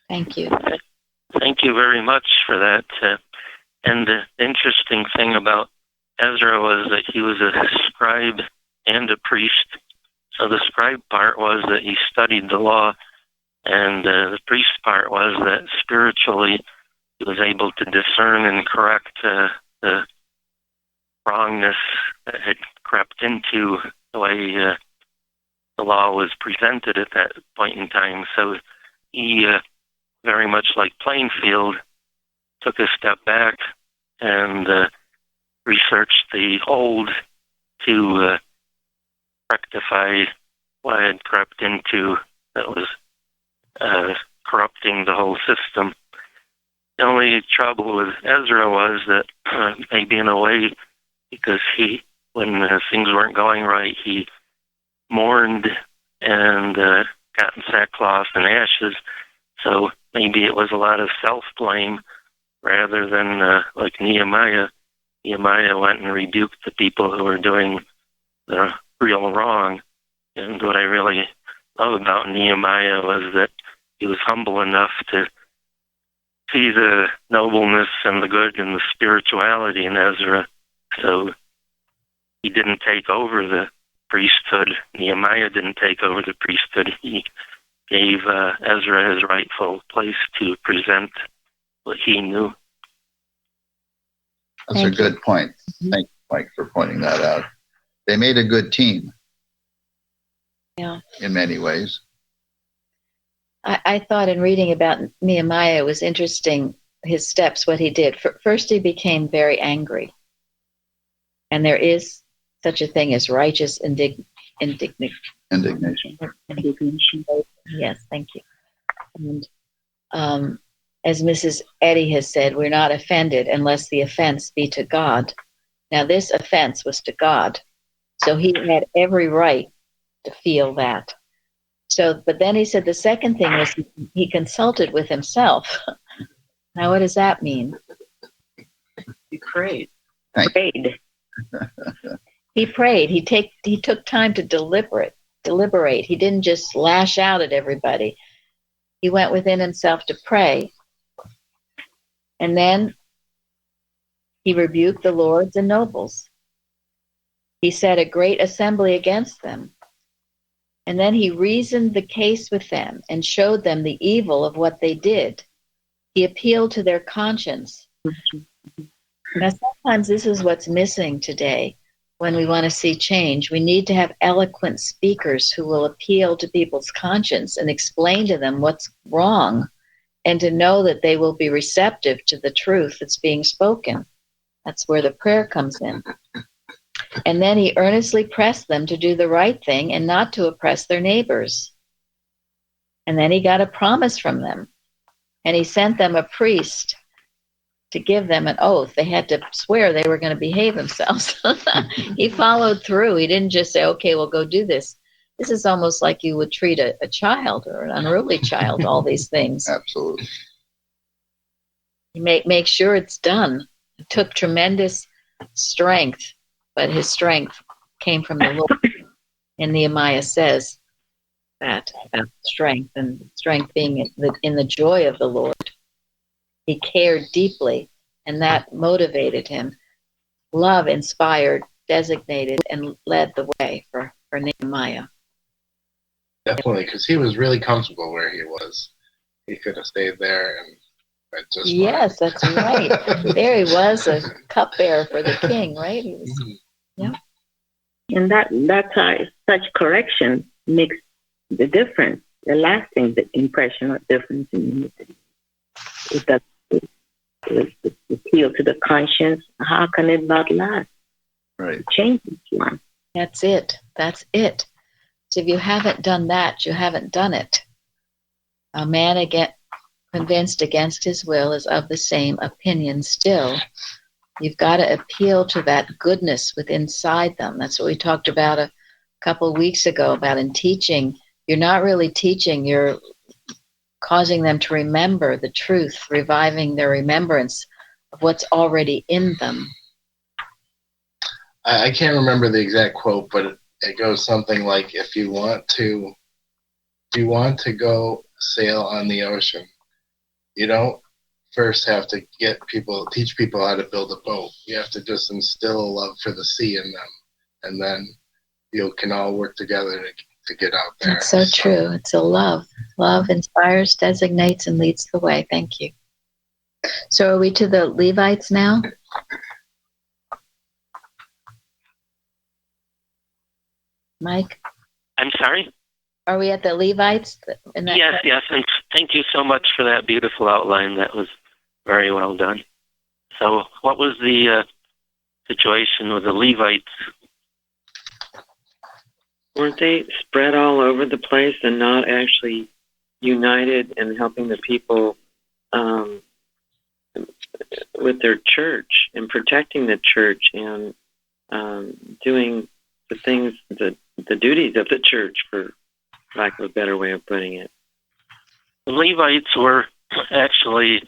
Thank you. Thank you very much for that. And the interesting thing about Ezra was that he was a scribe and a priest. So the scribe part was that he studied the law And the priest part was that spiritually he was able to discern and correct the wrongness that had crept into the way the law was presented at that point in time. So he, very much like Plainfield, took a step back and researched the old to rectify what had crept into that was corrupting the whole system. The only trouble with Ezra was that maybe in a way, because when things weren't going right, he mourned and got in sackcloth and ashes. So maybe it was a lot of self-blame rather than like Nehemiah. Nehemiah went and rebuked the people who were doing the real wrong. And what I really love about Nehemiah was that he was humble enough to see the nobleness and the good and the spirituality in Ezra. So he didn't take over the priesthood. Nehemiah didn't take over the priesthood. He gave Ezra his rightful place to present what he knew. That's a good point. Thank you, Mike, for pointing that out. They made a good team. Yeah. In many ways. I thought in reading about Nehemiah, it was interesting, his steps, what he did. First, he became very angry. And there is such a thing as righteous indignation. Yes, thank you. And as Mrs. Eddy has said, we're not offended unless the offense be to God. Now, this offense was to God. So he had every right to feel that. So, but then he said the second thing was he consulted with himself. Now, what does that mean? He prayed. Prayed. He prayed. He took time to deliberate. He didn't just lash out at everybody. He went within himself to pray. And then he rebuked the lords and nobles. He set a great assembly against them. And then he reasoned the case with them and showed them the evil of what they did. He appealed to their conscience. Now, sometimes this is what's missing today when we want to see change. We need to have eloquent speakers who will appeal to people's conscience and explain to them what's wrong, and to know that they will be receptive to the truth that's being spoken. That's where the prayer comes in. And then he earnestly pressed them to do the right thing and not to oppress their neighbors. And then he got a promise from them. And he sent them a priest to give them an oath. They had to swear they were going to behave themselves. He followed through. He didn't just say, okay, we'll go do this. This is almost like you would treat a child or an unruly child, all these things. Absolutely. You make sure it's done. It took tremendous strength, but his strength came from the Lord. And Nehemiah says that about strength, and strength being in the joy of the Lord. He cared deeply, and that motivated him. Love inspired, designated, and led the way for Nehemiah. Definitely, because he was really comfortable where he was. He could have stayed there and went just fine. Yes, that's right. There he was, a cupbearer for the king, right? He was, yeah. And that's how such correction makes the difference, the lasting impression or difference in unity. If that's the appeal to the conscience, how can it not last? Right. It changes one. That's it. So if you haven't done that, you haven't done it. A man convinced against his will is of the same opinion still. You've got to appeal to that goodness within inside them. That's what we talked about a couple of weeks ago about in teaching. You're not really teaching, you're causing them to remember the truth, reviving their remembrance of what's already in them. I can't remember the exact quote, but it goes something like, if you want to go sail on the ocean, you don't first have to teach people how to build a boat. You have to just instill a love for the sea in them, and then you can all work together to get out there. It's so true. It's a love. Love inspires, designates, and leads the way. Thank you. So are we to the Levites now? Mike? I'm sorry? Are we at the Levites? Yes, and thank you so much for that beautiful outline. That was very well done. So what was the situation with the Levites? Weren't they spread all over the place and not actually united in helping the people with their church and protecting the church and doing the things, the duties of the church, for lack of a better way of putting it? The Levites were actually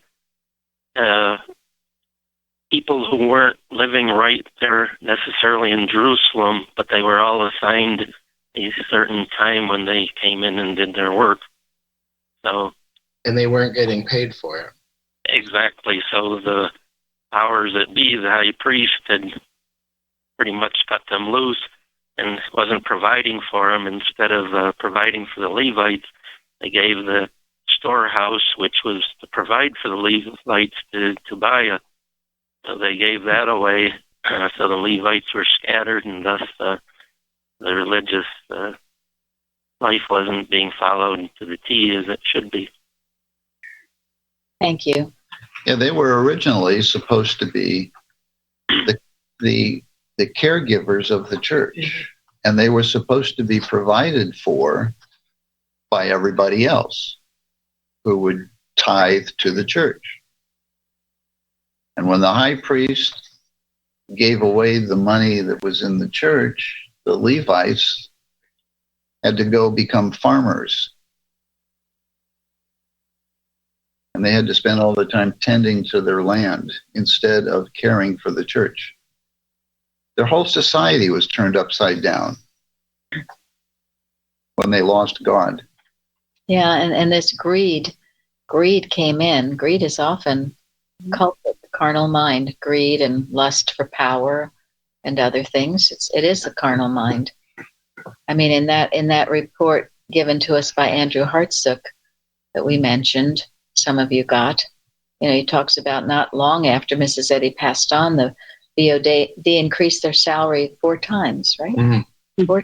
people who weren't living right there necessarily in Jerusalem, but they were all assigned a certain time when they came in and did their work. And they weren't getting paid for it. Exactly. So the powers that be, the high priest, had pretty much cut them loose and wasn't providing for them. Instead of providing for the Levites, they gave the storehouse, which was to provide for the Levites, to Tobiah. So they gave that away. So the Levites were scattered, and thus the religious life wasn't being followed to the T as it should be. Thank you. Yeah, they were originally supposed to be the caregivers of the church, and they were supposed to be provided for by everybody else who would tithe to the church. And when the high priest gave away the money that was in the church, the Levites had to go become farmers. And they had to spend all the time tending to their land instead of caring for the church. Their whole society was turned upside down when they lost God. Yeah, and this greed came in. Greed is often cult of the carnal mind, greed and lust for power and other things. It is the carnal mind. I mean, in that report given to us by Andrew Hartsook that we mentioned, some of you got, he talks about not long after Mrs. Eddy passed on, the VOD, they increased their salary 4 times, right? Mm-hmm. 4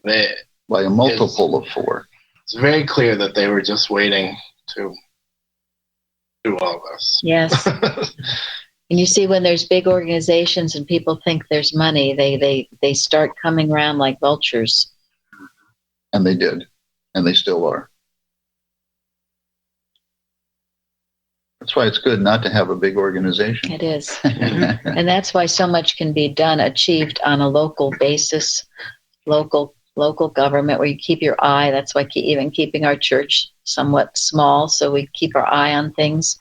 times. By a multiple of 4. It's very clear that they were just waiting to do all this. Yes. And you see, when there's big organizations and people think there's money, they start coming around like vultures. And they did. And they still are. That's why it's good not to have a big organization. It is. And that's why so much can be achieved on a local basis, local government, where you keep your eye. That's why even keeping our church somewhat small, so we keep our eye on things.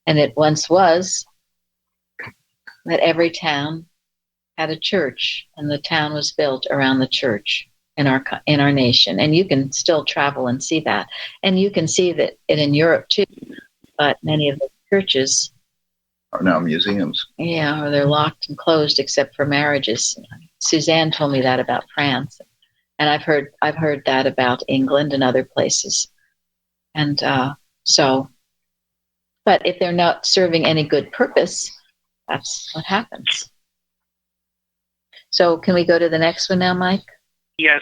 And it once was that every town had a church, and the town was built around the church in our nation. And you can still travel and see that. And you can see that in Europe too. But many of the churches are now museums. Yeah, or they're locked and closed except for marriages. Suzanne told me that about France. And I've heard that about England and other places. And but if they're not serving any good purpose, that's what happens. So can we go to the next one now, Mike? Yes.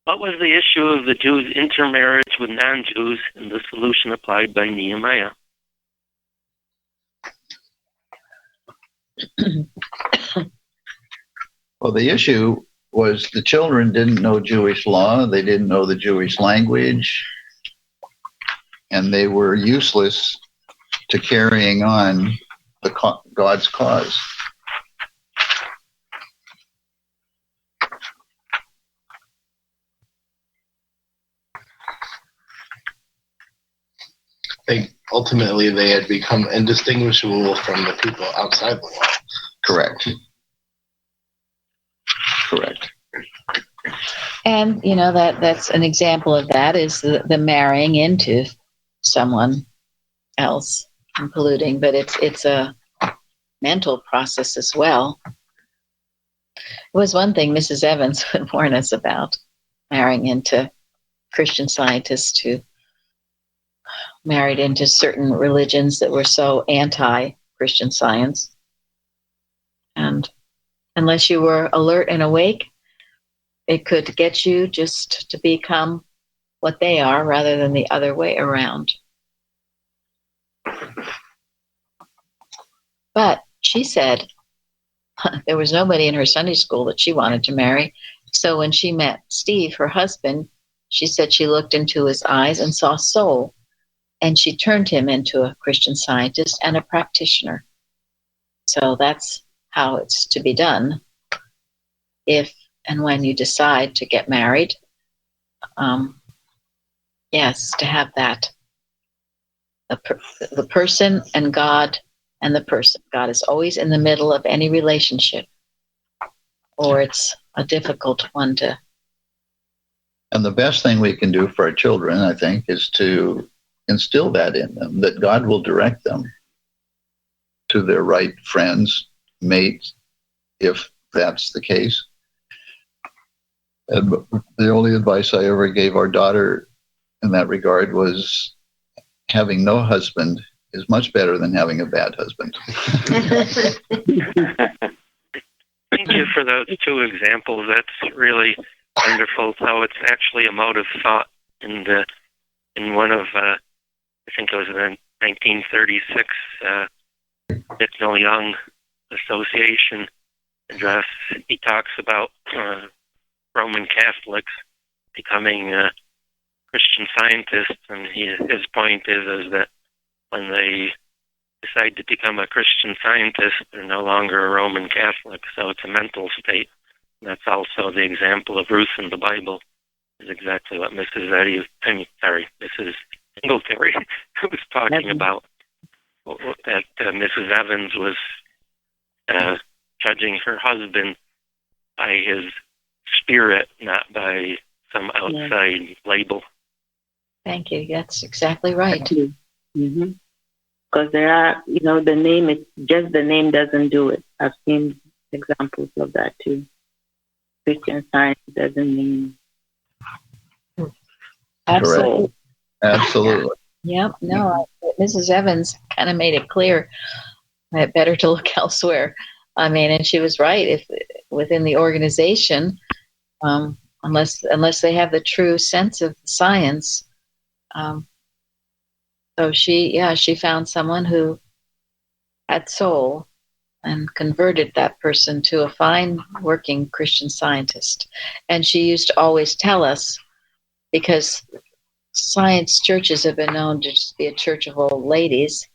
What was the issue of the Jews' intermarriage with non-Jews and the solution applied by Nehemiah? Well, the issue was the children didn't know Jewish law, they didn't know the Jewish language, and they were useless to carrying on God's cause. Ultimately, they had become indistinguishable from the people outside the wall. Correct. And that's an example of that is the marrying into someone else and polluting, but it's a mental process as well. It was one thing Mrs. Evans would warn us about, marrying into Christian scientists who married into certain religions that were so anti-Christian Science. And unless you were alert and awake, it could get you just to become what they are rather than the other way around. But she said there was nobody in her Sunday school that she wanted to marry. So when she met Steve, her husband, she said she looked into his eyes and saw soul. And she turned him into a Christian Scientist and a practitioner. So that's how it's to be done. If and when you decide to get married, yes, to have that. The person and God and the person. God is always in the middle of any relationship, or it's a difficult one to. And the best thing we can do for our children, I think, is to instill that in them, that God will direct them to their right friends, mates, if that's the case. And the only advice I ever gave our daughter in that regard was having no husband is much better than having a bad husband. Thank you for those two examples. That's really wonderful. How it's actually a mode of thought in one of I think it was in 1936 Bicknell Young Association address. He talks about Roman Catholics becoming Christian Scientists, and his point is that when they decide to become a Christian Scientist, they're no longer a Roman Catholic, so it's a mental state. And that's also the example of Ruth in the Bible, is exactly what Mrs. Singletary was talking about, that Mrs. Evans was judging her husband by his spirit, not by some outside label. Thank you. That's exactly right. Mm-hmm. Because there are, the name, it's just the name doesn't do it. I've seen examples of that too. Christian Science doesn't mean. Absolutely. Absolutely. Yep. No, Mrs. Evans kind of made it clear that better to look elsewhere. I mean, and she was right. If within the organization, unless they have the true sense of science, so she found someone who had soul and converted that person to a fine working Christian Scientist. And she used to always tell us, because science churches have been known to just be a church of old ladies,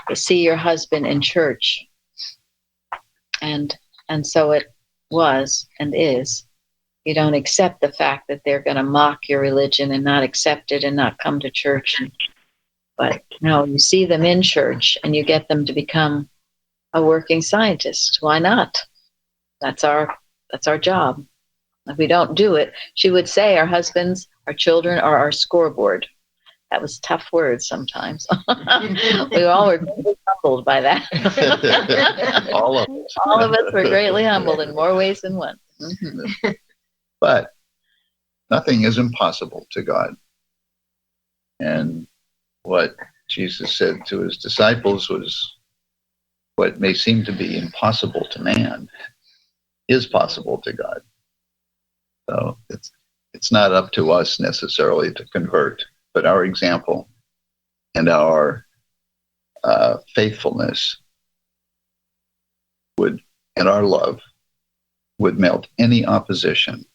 to see your husband in church. And so it was and is. You don't accept the fact that they're going to mock your religion and not accept it and not come to church. But no, you see them in church and you get them to become a working scientist. Why not? That's our job. If we don't do it, she would say our husbands, our children are our scoreboard. That was tough words sometimes. We all were greatly humbled by that. All of us. All of us were greatly humbled in more ways than one. Mm-hmm. But nothing is impossible to God. And what Jesus said to his disciples was, what may seem to be impossible to man is possible to God. So it's not up to us necessarily to convert, but our example and our faithfulness and our love would melt any opposition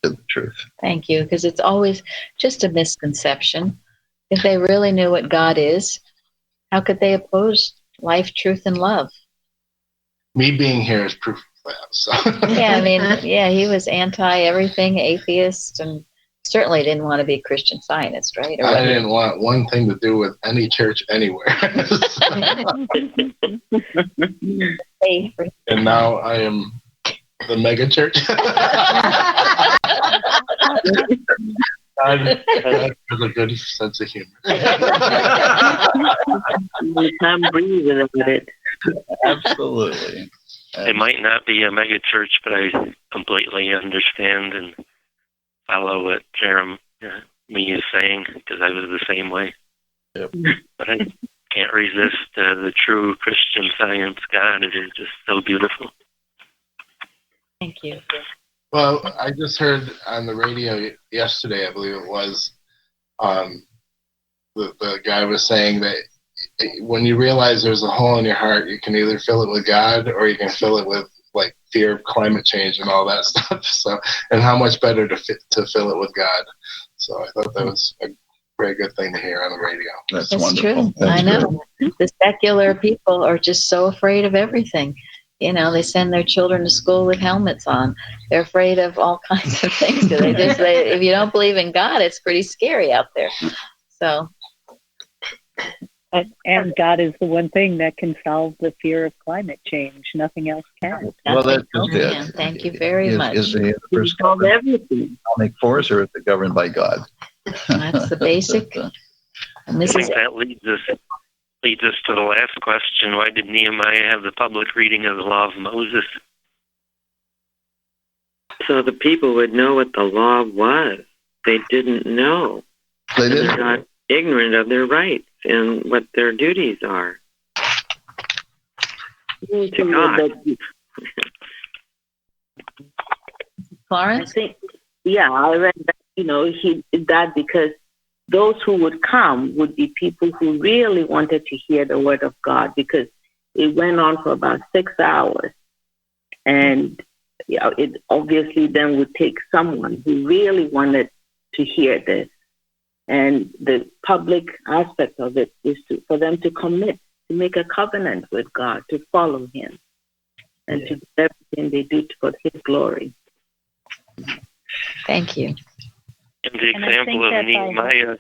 to the truth. Thank you, because it's always just a misconception. If they really knew what God is, how could they oppose life, truth, and love? Me being here is proof of that. So. Yeah, I mean, he was anti-everything, atheist, and certainly didn't want to be a Christian Scientist, right? I didn't want one thing to do with any church anywhere. And now I am the mega church. God has a good sense of humor. You can't breathe without it. Absolutely. It might not be a mega church, but I completely understand and follow what Jeremy is saying, because I was the same way. Yep. But I can't resist the true Christian Science God. It is just so beautiful. Thank you. Well, I just heard on the radio yesterday, I believe it was, the guy was saying that when you realize there's a hole in your heart, you can either fill it with God or you can fill it with like fear of climate change and all that stuff. So, and how much better to fill it with God. So I thought that was a very good thing to hear on the radio. That's It's wonderful. true. I know. The secular people are just so afraid of everything. You know, they send their children to school with helmets on. They're afraid of all kinds of things. If you don't believe in God, it's pretty scary out there. So. And God is the one thing that can solve the fear of climate change. Nothing else can. Well, that's just it. Thank you very much. Is the first economic force, or is it governed by God? That's the basic. And this I think that leads us to the last question. Why did Nehemiah have the public reading of the law of Moses? So the people would know what the law was. They didn't know. They're not ignorant of their rights and what their duties are to God. Florence? I think, I read that, he did that because those who would come would be people who really wanted to hear the word of God, because it went on for about 6 hours. And it obviously then would take someone who really wanted to hear this. And the public aspect of it is for them to commit, to make a covenant with God, to follow him, and to do everything they do for his glory. Thank you. And the example of Nehemiah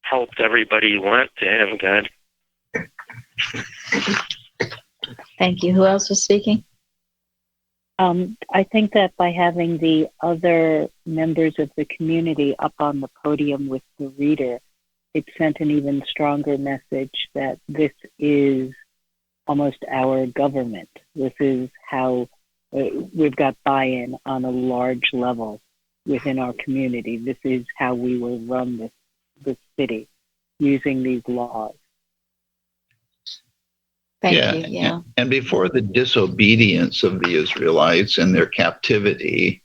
helped everybody want to have God. Thank you. Who else was speaking? I think that by having the other members of the community up on the podium with the reader, it sent an even stronger message that this is almost our government. This is how we've got buy-in on a large level within our community. This is how we will run this city, using these laws. Thank you. And before the disobedience of the Israelites and their captivity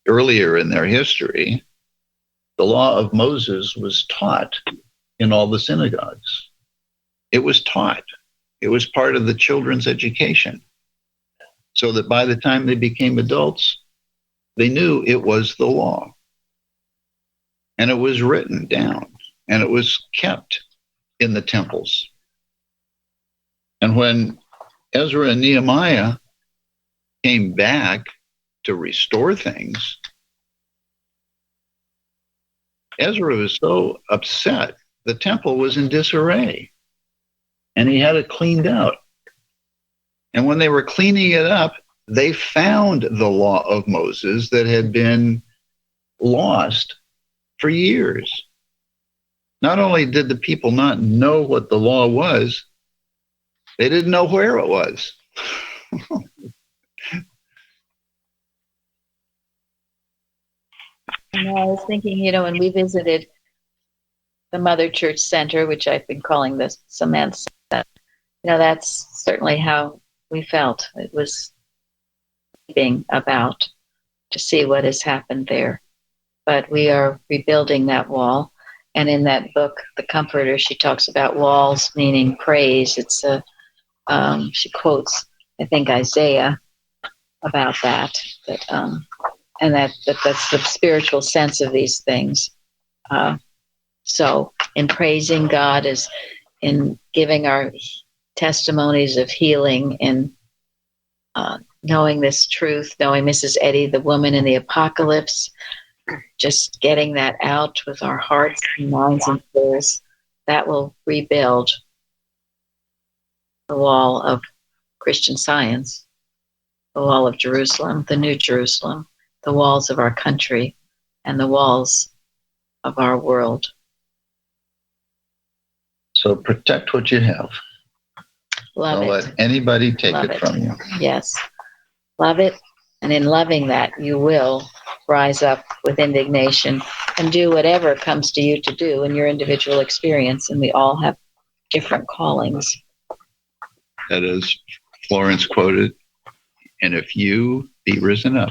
earlier in their history, the law of Moses was taught in all the synagogues. It was taught. It was part of the children's education. So that by the time they became adults, they knew it was the law. And it was written down, and it was kept in the temples. And when Ezra and Nehemiah came back to restore things, Ezra was so upset. The temple was in disarray, and he had it cleaned out. And when they were cleaning it up, they found the law of Moses that had been lost for years. Not only did the people not know what the law was, they didn't know where it was. I was thinking, when we visited the Mother Church Center, which I've been calling the Cement Center, that's certainly how we felt. It was being about to see what has happened there. But we are rebuilding that wall. And in that book, The Comforter, she talks about walls meaning praise. It's she quotes, I think, Isaiah about that. And that's the spiritual sense of these things. So in praising God is in giving our testimonies of healing, in knowing this truth, knowing Mrs. Eddy, the woman in the apocalypse, just getting that out with our hearts and minds and souls, that will rebuild the wall of Christian Science, the wall of Jerusalem, the New Jerusalem, the walls of our country, and the walls of our world. So protect what you have. Love Don't it. let anybody take Love it from you. Yes. Love it. And in loving that, you will rise up with indignation and do whatever comes to you to do in your individual experience. And we all have different callings. That is Florence quoted, and if you be risen up,